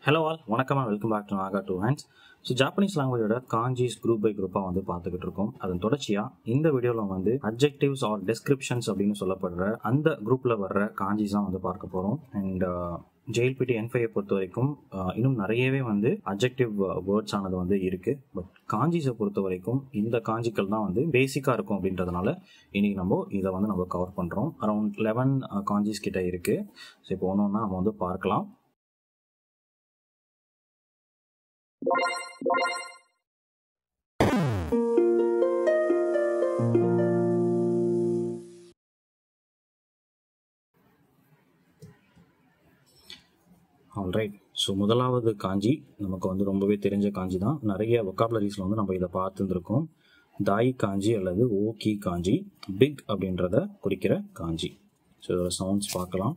Hello all, வணக்கம் and welcome back to நாகா டூ ஹேண்ட்ஸ். ஸோ ஜாப்பனீஸ் லாங்குவேஜோட காஞ்சிஸ் குரூப் பை குரூப்பாக வந்து பார்த்துக்கிட்டு இருக்கோம். அதன் தொடர்ச்சியாக இந்த வீடியோவில் வந்து அட்ஜெக்டிவ்ஸ் ஆர் டெஸ்கிரிப்ஷன்ஸ் அப்படின்னு சொல்லப்படுற அந்த குரூப்பில் வர்ற காஞ்சிஸ் தான் வந்து பார்க்க போகிறோம். அண்ட் JLPT N5 பொறுத்த வரைக்கும் இன்னும் நிறையவே வந்து அட்ஜெக்டிவ் வேர்ட்ஸ் ஆனது வந்து இருக்குது. பட் காஞ்சிஸை பொறுத்த வரைக்கும் இந்த காஞ்சிகள் தான் வந்து பேசிக்காக இருக்கும் அப்படின்றதுனால இன்னைக்கு இதை வந்து நம்ம கவர் பண்ணுறோம். அரௌண்ட் 11 காஞ்சிஸ் கிட்ட இருக்குது. ஸோ இப்போ ஒன்று ஒன்றா நம்ம வந்து பார்க்கலாம். ஆல்ரைட். ஸோ முதலாவது காஞ்சி நமக்கு வந்து ரொம்பவே தெரிஞ்ச காஞ்சி தான். நிறைய வொக்காபுலரிஸில் வந்து நம்ம இதை பார்த்துருந்துருக்கோம். தாய் காஞ்சி அல்லது ஓகி காஞ்சி, பிக் அப்படின்றத குறிக்கிற காஞ்சி. ஸோ இதோட சவுண்ட்ஸ் பார்க்கலாம்.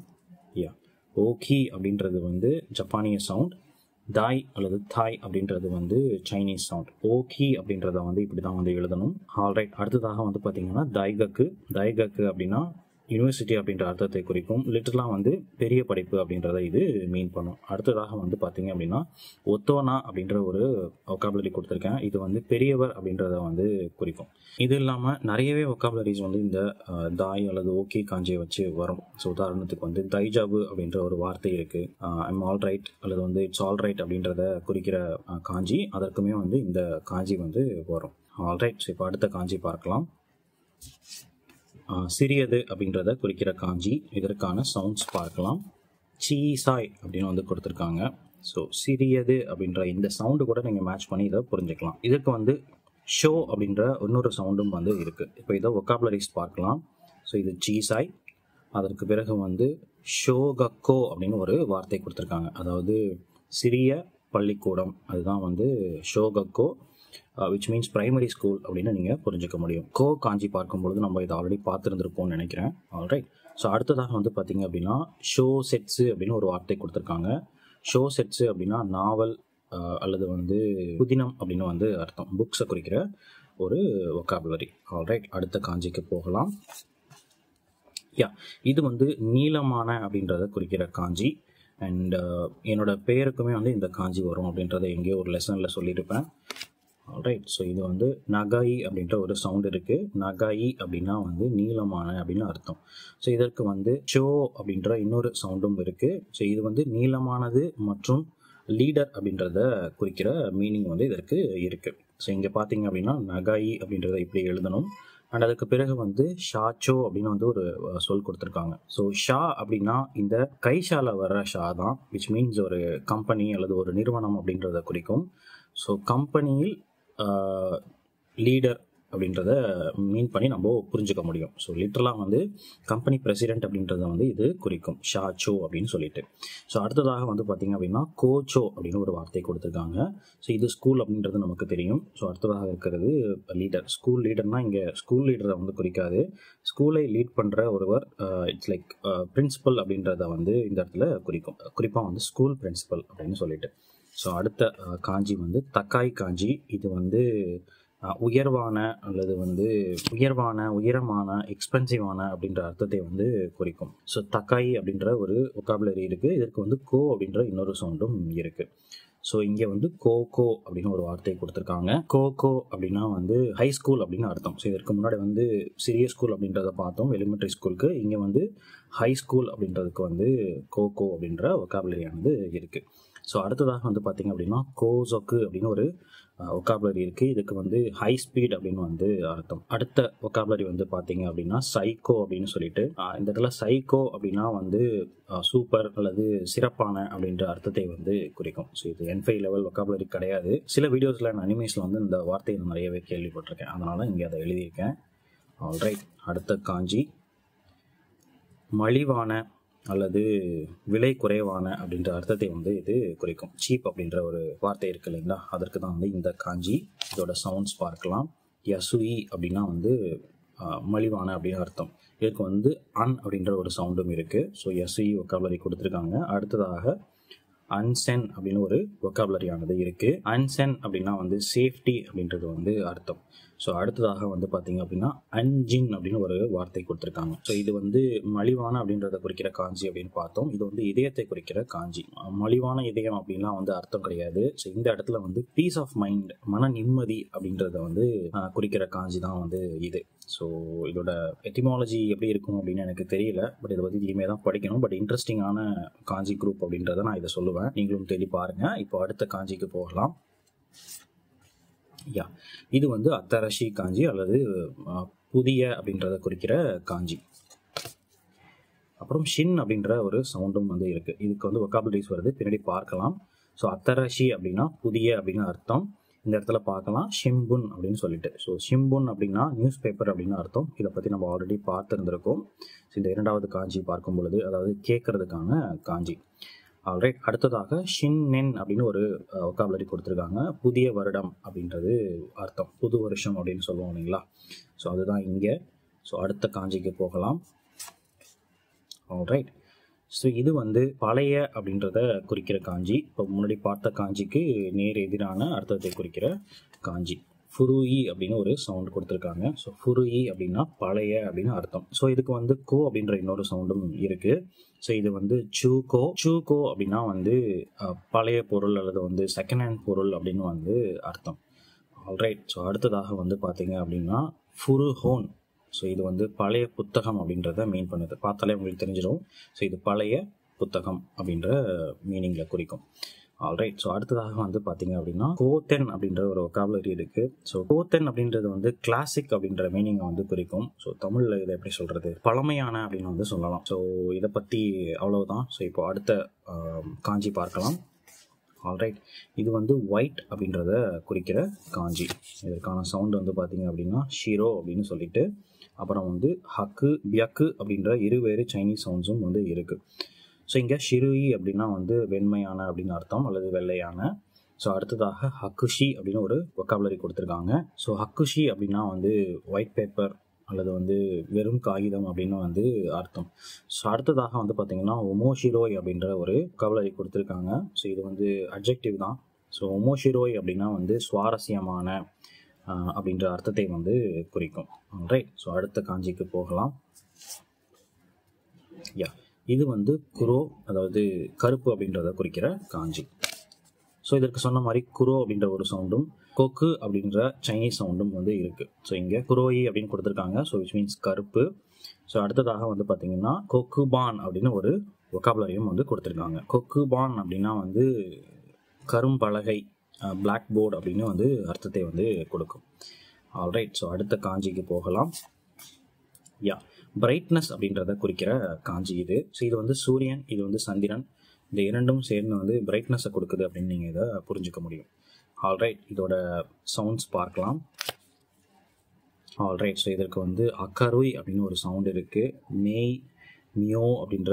ஓகி அப்படின்றது வந்து ஜப்பானிய சவுண்ட், தாய் அல்லது தாய் அப்படின்றது வந்து சைனீஸ் சவுண்ட். ஓகி அப்படின்றத வந்து இப்படி தான் வந்து எழுதணும். ஆல்ரைட். அடுத்ததாக வந்து பார்த்தீங்கன்னா தைகக்கு. தைகக்கு அப்படின்னா யூனிவர்சிட்டி அப்படின்ற அர்த்தத்தை குறிக்கும். லிட்டரலாக வந்து பெரிய படிப்பு அப்படின்றத இது மீன் பண்ணும். அடுத்ததாக வந்து பார்த்தீங்க அப்படின்னா ஒத்தோனா அப்படின்ற ஒரு வொக்காபுலரி கொடுத்துருக்கேன். இது வந்து பெரியவர் அப்படின்றத வந்து குறிக்கும். இது இல்லாமல் நிறையவே வொக்காபுலரிஸ் வந்து இந்த தாய் அல்லது ஓகே காஞ்சியை வச்சு வரும். ஸோ உதாரணத்துக்கு வந்து தைஜாபு அப்படின்ற ஒரு வார்த்தை இருக்குது. ஐம் ஆல் ரைட் அல்லது வந்து இட்ஸ் ஆல் ரைட் அப்படின்றத குறிக்கிற காஞ்சி, அதற்குமே வந்து இந்த காஞ்சி வந்து வரும். ஆல்ரைட். ஸோ இப்போ அடுத்த காஞ்சி பார்க்கலாம். சிறியது அப்படின்றத குறிக்கிற காஞ்சி, இதற்கான சவுண்ட்ஸ் பார்க்கலாம். சீசாய் அப்படின்னு வந்து கொடுத்துருக்காங்க. ஸோ சிறியது அப்படின்ற இந்த சவுண்டு கூட நீங்கள் மேட்ச் பண்ணி இதை புரிஞ்சுக்கலாம். இதற்கு வந்து ஷோ அப்படின்ற இன்னொரு சவுண்டும் வந்து இருக்குது. இப்போ இதை வொக்காபுலரிஸ் பார்க்கலாம். ஸோ இது சீசாய். அதற்கு பிறகு வந்து ஷோகக்கோ அப்படின்னு ஒரு வார்த்தை கொடுத்துருக்காங்க. அதாவது சிறிய பள்ளிக்கூடம், அதுதான் வந்து ஷோகக்கோ, விச் மீன்ஸ் பிரைமரி ஸ்கூல் அப்படின்னு நீங்கள் புரிஞ்சுக்க முடியும். கோ காஞ்சி பார்க்கும்பொழுது நம்ம இதை ஆல்ரெடி பார்த்துருந்துருப்போம்னு நினைக்கிறேன். ஆல்ரைட். ஸோ அடுத்ததாக வந்து பார்த்தீங்க அப்படின்னா ஷோ செட்ஸு அப்படின்னு ஒரு வார்த்தை கொடுத்துருக்காங்க. ஷோ செட்ஸு அப்படின்னா நாவல் அல்லது வந்து புதினம் அப்படின்னு வந்து அர்த்தம். புக்ஸை குறிக்கிற ஒரு வொக்காபுலரி. ஆல்ரைட். அடுத்த காஞ்சிக்கு போகலாம். இது வந்து நீளமான அப்படின்றத குறிக்கிற காஞ்சி. அண்ட் என்னோட பெயருக்குமே வந்து இந்த காஞ்சி வரும் அப்படின்றத எங்கேயோ ஒரு லெசனில் சொல்லியிருப்பேன். ஆல்ரைட். ஸோ இது வந்து நகாயி அப்படின்ற ஒரு சவுண்ட் இருக்குது. நகாயி அப்படின்னா வந்து நீளமான அப்படின்னு அர்த்தம். ஸோ இதற்கு வந்து ஷோ அப்படின்ற இன்னொரு சவுண்டும் இருக்குது. ஸோ இது வந்து நீளமானது மற்றும் லீடர் அப்படின்றத குறிக்கிற மீனிங் வந்து இதற்கு இருக்குது. ஸோ இங்கே பார்த்தீங்க அப்படின்னா நகாயி அப்படின்றத இப்படி எழுதணும். அண்ட் அதுக்கு பிறகு வந்து ஷாச்சோ அப்படின்னு வந்து ஒரு சொல் கொடுத்துருக்காங்க. ஸோ ஷா அப்படின்னா இந்த கைஷால வர்ற ஷா தான், விச் மீன்ஸ் ஒரு கம்பெனி அல்லது ஒரு நிறுவனம் அப்படின்றத குறிக்கும். ஸோ கம்பெனியில் லீடர் அப்படின்றத மீன் பண்ணி நம்ம புரிஞ்சுக்க முடியும். ஸோ லிட்டரலாக வந்து கம்பெனி பிரசிடென்ட் அப்படின்றத வந்து இது குறிக்கும், ஷாச்சோ அப்படின்னு சொல்லிட்டு. ஸோ அடுத்ததாக வந்து பார்த்தீங்க அப்படின்னா கோச்சோ அப்படின்னு ஒரு வார்த்தை கொடுத்துருக்காங்க. ஸோ இது ஸ்கூல் அப்படின்றது நமக்கு தெரியும். ஸோ அடுத்ததாக இருக்கிறது லீடர். ஸ்கூல் லீடர்னா இங்கே ஸ்கூல் லீடரை வந்து குறிக்காது. ஸ்கூலை லீட் பண்ணுற ஒருவர், இட்ஸ் லைக் பிரின்சிபல் அப்படின்றத வந்து இந்த இடத்துல குறிக்கும். குறிப்பாக வந்து ஸ்கூல் பிரின்சிபல் அப்படின்னு சொல்லிட்டு. ஸோ அடுத்த காஞ்சி வந்து தக்காய் காஞ்சி. இது வந்து உயர்வான அல்லது வந்து உயரமான எக்ஸ்பென்சிவான அப்படின்ற அர்த்தத்தை வந்து குறிக்கும். ஸோ தக்காய் அப்படின்ற ஒரு வொக்காபுலரி இருக்குது. இதற்கு வந்து கோ அப்படின்ற இன்னொரு சவுண்டும் இருக்குது. ஸோ இங்கே வந்து கோகோ அப்படின்னு ஒரு வார்த்தை கொடுத்துருக்காங்க. கோகோ அப்படின்னா வந்து ஹை ஸ்கூல் அப்படின்னு அர்த்தம். ஸோ இதற்கு முன்னாடி வந்து சிறிய ஸ்கூல் அப்படின்றத பார்த்தோம் எலிமெண்ட்ரி ஸ்கூலுக்கு. இங்கே வந்து ஹை ஸ்கூல் அப்படின்றதுக்கு வந்து கோகோ அப்படின்ற வொக்காபுலரியானது இருக்குது. ஸோ அடுத்ததாக வந்து பார்த்தீங்க அப்படின்னா கோசோக்கு அப்படின்னு ஒரு வொக்காபுலரி இருக்குது. இதுக்கு வந்து ஹை ஸ்பீட் அப்படின்னு வந்து அர்த்தம். அடுத்த வொக்காபுலரி வந்து பார்த்தீங்க அப்படின்னா சைக்கோ அப்படின்னு சொல்லிட்டு, இந்த இடத்துல சைக்கோ அப்படின்னா வந்து சூப்பர் அல்லது சிறப்பான அப்படின்ற அர்த்தத்தை வந்து குறிக்கும். ஸோ இது N5 லெவல் வொக்காபுலரி கிடையாது. சில வீடியோஸில் நான் அனிமேஸில் வந்து இந்த வார்த்தையை நிறையவே கேள்விப்பட்டிருக்கேன், அதனால் இங்கே அதை எழுதியிருக்கேன். ஆல்ரைட். அடுத்த காஞ்சி மலிவான அல்லது விலை குறைவான அப்படின்ற அர்த்தத்தை வந்து இது குறிக்கும். சீப் அப்படின்ற ஒரு வார்த்தை இருக்கு இல்லைங்களா, அதற்கு தான் வந்து இந்த காஞ்சி. இதோட சவுண்ட்ஸ் பார்க்கலாம். யசுயி அப்படின்னா வந்து மலிவான அப்படின்னு அர்த்தம். இதற்கு வந்து அன் அப்படின்ற ஒரு சவுண்டும் இருக்குது. ஸோ யசுயி வொக்காபுலரி கொடுத்துருக்காங்க. அடுத்ததாக அன்சென் அப்படின்னு ஒரு வொக்காபுலரியானது இருக்குது. அன்சென் அப்படின்னா வந்து சேஃப்டி அப்படின்றது வந்து அர்த்தம். ஸோ அடுத்ததாக வந்து பார்த்தீங்க அப்படின்னா அன்ஜின் அப்படின்னு ஒரு வார்த்தை கொடுத்துருக்காங்க. ஸோ இது வந்து மலிவான அப்படின்றத குறிக்கிற காஞ்சி அப்படின்னு பார்த்தோம். இது வந்து இதயத்தை குறிக்கிற காஞ்சி. மலிவான இதயம் அப்படின்லாம் வந்து அர்த்தம் கிடையாது. ஸோ இந்த இடத்துல வந்து பீஸ் ஆஃப் மைண்ட், மன நிம்மதி அப்படின்றத வந்து குறிக்கிற காஞ்சி தான் வந்து இது. ஸோ இதோட எட்டிமாலஜி எப்படி இருக்கும் அப்படின்னு எனக்கு தெரியல. பட் இதை பற்றி இனிமேல் தான் படிக்கணும். பட் இன்ட்ரெஸ்டிங்கான காஞ்சி குரூப் அப்படின்றத நான் இதை சொல்லுவேன். நீங்களும் தேடி பாருங்க. இப்போ அடுத்த காஞ்சிக்கு போகலாம். இது வந்து அத்தரஷி காஞ்சி அல்லது புதிய அப்படின்றத குறிக்கிற காஞ்சி. அப்புறம் ஷின் அப்படின்ற ஒரு சவுண்டும் வந்து இருக்கு. இதுக்கு வந்து வொக்காபுலரிஸ் வருது, பின்னாடி பார்க்கலாம். ஸோ அத்தரஷி அப்படின்னா புதிய அப்படின்னு அர்த்தம். இந்த இடத்துல பார்க்கலாம் ஷிம்புன் அப்படின்னு சொல்லிட்டு. ஸோ ஷிம்புன் அப்படின்னா நியூஸ் பேப்பர் அப்படின்னு அர்த்தம். இதை பற்றி நம்ம ஆல்ரெடி பார்த்துருந்துருக்கோம். ஸோ இந்த இரண்டாவது காஞ்சி பார்க்கும் பொழுது, அதாவது கேட்கறதுக்கான காஞ்சி. ஆல்ரைட், அடுத்ததாக ஷின்னென் அப்படின்னு ஒரு வொக்காபுலரி கொடுத்துருக்காங்க. புதிய வருடம் அப்படின்றது அர்த்தம், புது வருஷம் அப்படின்னு சொல்லுவோம் இல்லைங்களா. ஸோ அதுதான் இங்கே. ஸோ அடுத்த காஞ்சிக்கு போகலாம். ஆல்ரைட், ஸோ இது வந்து பழைய அப்படின்றத குறிக்கிற காஞ்சி. இப்போ முன்னாடி பார்த்த காஞ்சிக்கு நேர் எதிரான அர்த்தத்தை குறிக்கிற காஞ்சி. ஃபுருயி அப்படின்னு ஒரு சவுண்ட் கொடுத்துருக்காங்க. ஸோ ஃபுருயி அப்படின்னா பழைய அப்படின்னு அர்த்தம். ஸோ இதுக்கு வந்து கோ அப்படின்ற இன்னொரு சவுண்டும் இருக்கு. ஸோ இது வந்து சூகோ. சூகோ அப்படின்னா வந்து பழைய பொருள் அல்லது வந்து செகண்ட் ஹேண்ட் பொருள் அப்படின்னு வந்து அர்த்தம். ஆல்ரைட், ஸோ அடுத்ததாக வந்து பார்த்தீங்க அப்படின்னா ஃபுருஹோன். ஸோ இது வந்து பழைய புத்தகம் அப்படின்றத மீன் பண்ணுது. பார்த்தாலே உங்களுக்கு தெரிஞ்சிடும். ஸோ இது பழைய புத்தகம் அப்படின்ற மீனிங்கில் குறிக்கும். ஆல்ரைட், ஸோ அடுத்ததாக வந்து பார்த்தீங்க அப்படின்னா கோத்தென் அப்படின்ற ஒரு வொக்காபுலரி இருக்கு. ஸோ கோத்தென் அப்படின்றது வந்து கிளாசிக் அப்படின்ற மீனிங்கை வந்து குறிக்கும். ஸோ தமிழில் இதை எப்படி சொல்றது, பழமையான அப்படின்னு வந்து சொல்லலாம். ஸோ இதை பற்றி அவ்வளவுதான். ஸோ இப்போ அடுத்த காஞ்சி பார்க்கலாம். ஆல்ரைட், இது வந்து ஒயிட் அப்படின்றத குறிக்கிற காஞ்சி. இதற்கான சவுண்ட் வந்து பார்த்தீங்க அப்படின்னா ஷிரோ அப்படின்னு சொல்லிட்டு, அப்புறம் வந்து ஹக்கு பியக்கு அப்படின்ற இருவேறு சைனீஸ் சவுண்ட்ஸும் வந்து இருக்கு. ஸோ இங்கே ஷிருயி அப்படின்னா வந்து வெண்மையான அப்படின்னு அர்த்தம் அல்லது வெள்ளையான. ஸோ அடுத்ததாக ஹக்குஷி அப்படின்னு ஒரு வொக்காபுலரி கொடுத்துருக்காங்க. ஸோ ஹக்குஷி அப்படின்னா வந்து ஒயிட் பேப்பர் அல்லது வந்து வெறும் காகிதம் அப்படின்னு வந்து அர்த்தம். ஸோ அடுத்ததாக வந்து பார்த்தீங்கன்னா ஒமோஷிரோய் அப்படின்ற ஒரு வொக்காபுலரி கொடுத்துருக்காங்க. ஸோ இது வந்து அட்ஜெக்டிவ் தான். ஸோ ஒமோஷிரோய் அப்படின்னா வந்து சுவாரஸ்யமான அப்படின்ற அர்த்தத்தை வந்து குறிக்கும். ரைட், ஸோ அடுத்த காஞ்சிக்கு போகலாம். இது வந்து குரோ, அதாவது கருப்பு அப்படின்றத குறிக்கிற காஞ்சி. ஸோ இதற்கு சொன்ன மாதிரி குரோ அப்படின்ற ஒரு சவுண்டும் கொக்கு அப்படின்ற சைனீஸ் சவுண்டும் வந்து இருக்கு. ஸோ இங்கே குரோயி அப்படின்னு கொடுத்துருக்காங்க. ஸோ விச் மீன்ஸ் கருப்பு. ஸோ அடுத்ததாக வந்து பார்த்தீங்கன்னா கொக்குபான் அப்படின்னு ஒரு வொக்காபுலரியும் வந்து கொடுத்துருக்காங்க. கொக்குபான் அப்படின்னா வந்து கரும்பலகை, பிளாக் போர்டு அப்படின்னு வந்து அர்த்தத்தை வந்து கொடுக்கும். ஆல்ரைட், ஸோ அடுத்த காஞ்சிக்கு போகலாம். பிரைட்னஸ் அப்படின்றத குறிக்கிற காஞ்சி இது. ஸோ இது வந்து சூரியன், இது வந்து சந்திரன், இந்த இரண்டும் சேர்ந்து வந்து பிரைட்னஸை கொடுக்குது அப்படின்னு நீங்கள் இதை புரிஞ்சுக்க முடியும். ஆல்ரைட், இதோட சவுண்ட்ஸ் பார்க்கலாம். ஆல்ரைட், ஸோ இதற்கு வந்து அக்கருய் அப்படின்னு ஒரு சவுண்ட் இருக்குது. மேய், மியோ அப்படின்ற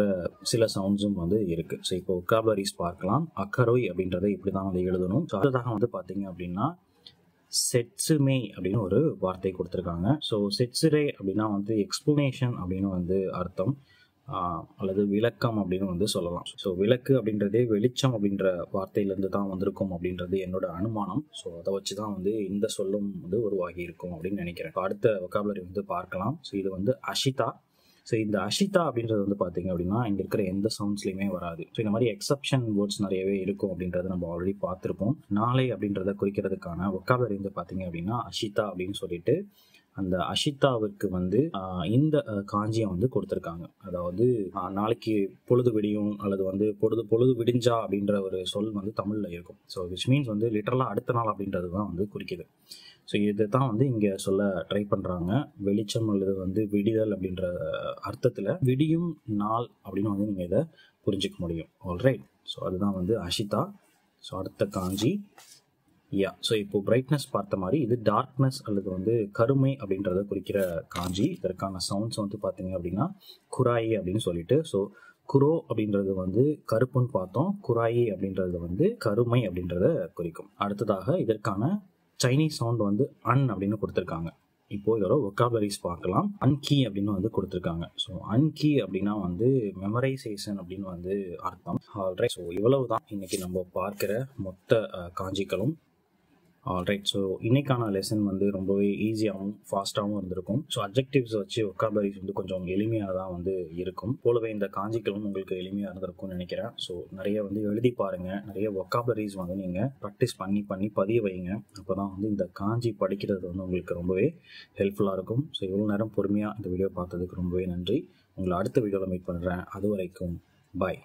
சில சவுண்ட்ஸும் வந்து இருக்குது. ஸோ இப்போ வொக்காபுலரிஸ் பார்க்கலாம். அக்கருய் அப்படின்றத இப்படி தான் வந்து எழுதணும். ஸோ அடுத்ததாக வந்து பார்த்தீங்க அப்படின்னா செட்சுமே அப்படின்னு ஒரு வார்த்தை கொடுத்துருக்காங்க. ஸோ செட்சுரே அப்படின்னா வந்து எக்ஸ்பிளனேஷன் அப்படின்னு வந்து அர்த்தம், அல்லது விளக்கம் அப்படின்னு வந்து சொல்லலாம். ஸோ விளக்கு அப்படின்றதே வெளிச்சம் அப்படின்ற வார்த்தையிலேருந்து தான் வந்திருக்கும் அப்படின்றது என்னோட அனுமானம். ஸோ அதை வச்சு தான் வந்து இந்த சொல்லும் வந்து உருவாகி இருக்கும் அப்படின்னு நினைக்கிறேன். அடுத்த வொக்காபுலரி வந்து பார்க்கலாம். ஸோ இது வந்து அஷிதா. ஸோ இந்த அஷிதா அப்படின்றது வந்து பார்த்தீங்க அப்படின்னா இங்கே இருக்கிற எந்த சவுண்ட்ஸ்லையுமே வராது. ஸோ இந்த மாதிரி எக்ஸப்ஷன் வேர்ட்ஸ் நிறையவே இருக்கும் அப்படின்றத நம்ம ஆல்ரெடி பார்த்துருப்போம். நாளை அப்படின்றத குறிக்கிறதுக்கான வொக்காபுலரி வந்து பார்த்தீங்க அப்படின்னா அஷிதா அப்படின்னு சொல்லிட்டு, அந்த அஷிதாவுக்கு வந்து இந்த காஞ்சியை வந்து கொடுத்துருக்காங்க. அதாவது நாளைக்கு பொழுது விடியும் அல்லது வந்து பொழுது விடிஞ்சா அப்படின்ற ஒரு சொல் வந்து தமிழில் இருக்கும். ஸோ விச் மீன்ஸ் வந்து லிட்டரலாக அடுத்த நாள் அப்படின்றது தான் வந்து குறிக்குது. ஸோ இதை தான் வந்து இங்கே சொல்ல ட்ரை பண்ணுறாங்க. வெளிச்சம் அல்லது வந்து விடிதல் அப்படின்ற அர்த்தத்தில் விடியும் நாள் அப்படின்னு வந்து நீங்கள் இதை புரிஞ்சிக்க முடியும். ஆல்ரைட், ஸோ அதுதான் வந்து அஷிதா. ஸோ அடுத்த காஞ்சி ஸோ இப்போ பிரைட்னஸ் பார்த்த மாதிரி இது டார்க்னஸ் அல்லது வந்து கருமை அப்படின்றத குறிக்கிற காஞ்சி. இதற்கான சவுண்ட்ஸ் வந்து பார்த்தீங்க அப்படின்னா குராயி அப்படின்னு சொல்லிட்டு. ஸோ குரோ அப்படின்றது வந்து கருப்புன்னு பார்த்தோம், குராயி அப்படின்றது வந்து கருமை அப்படின்றத குறிக்கும். அடுத்ததாக இதற்கான சைனீஸ் சவுண்ட் வந்து அன் அப்படின்னு கொடுத்துருக்காங்க. இப்போ இதோட வொக்காபுலரிஸ் பார்க்கலாம். அன்கி அப்படின்னு வந்து கொடுத்துருக்காங்க. ஸோ அன்கி அப்படின்னா வந்து மெமரைசேஷன் அப்படின்னு வந்து அர்த்தம். ஆல்ரைட், ஸோ இவ்வளவு தான் இன்னைக்கு நம்ம பார்க்கிற மொத்த காஞ்சிகளும். ஆல்ரைட். ஸோ இன்னைக்கான லெசன் வந்து ரொம்பவே ஈஸியாகவும் ஃபாஸ்ட்டாகவும் இருந்திருக்கும். ஸோ அப்ஜெக்டிவ்ஸ் வச்சு ஒக்காபுலரிஸ் வந்து கொஞ்சம் எளிமையாக தான் வந்து இருக்கும். போலவே இந்த காஞ்சிகளும் உங்களுக்கு எளிமையாக இருந்திருக்கும்னு நினைக்கிறேன். ஸோ நிறைய வந்து எழுதி பாருங்கள், நிறைய ஒக்காபுலரிஸ் வந்து நீங்கள் ப்ராக்டிஸ் பண்ணி பதிய வைங்க. அப்போ தான் வந்து இந்த காஞ்சி படிக்கிறது வந்து உங்களுக்கு ரொம்பவே ஹெல்ப்ஃபுல்லாக இருக்கும். ஸோ இவ்வளோ நேரம் பொறுமையாக இந்த வீடியோ பார்த்ததுக்கு ரொம்பவே நன்றி. உங்களை அடுத்த வீடியோவில் மீட் பண்ணுறேன். அது வரைக்கும் பாய்.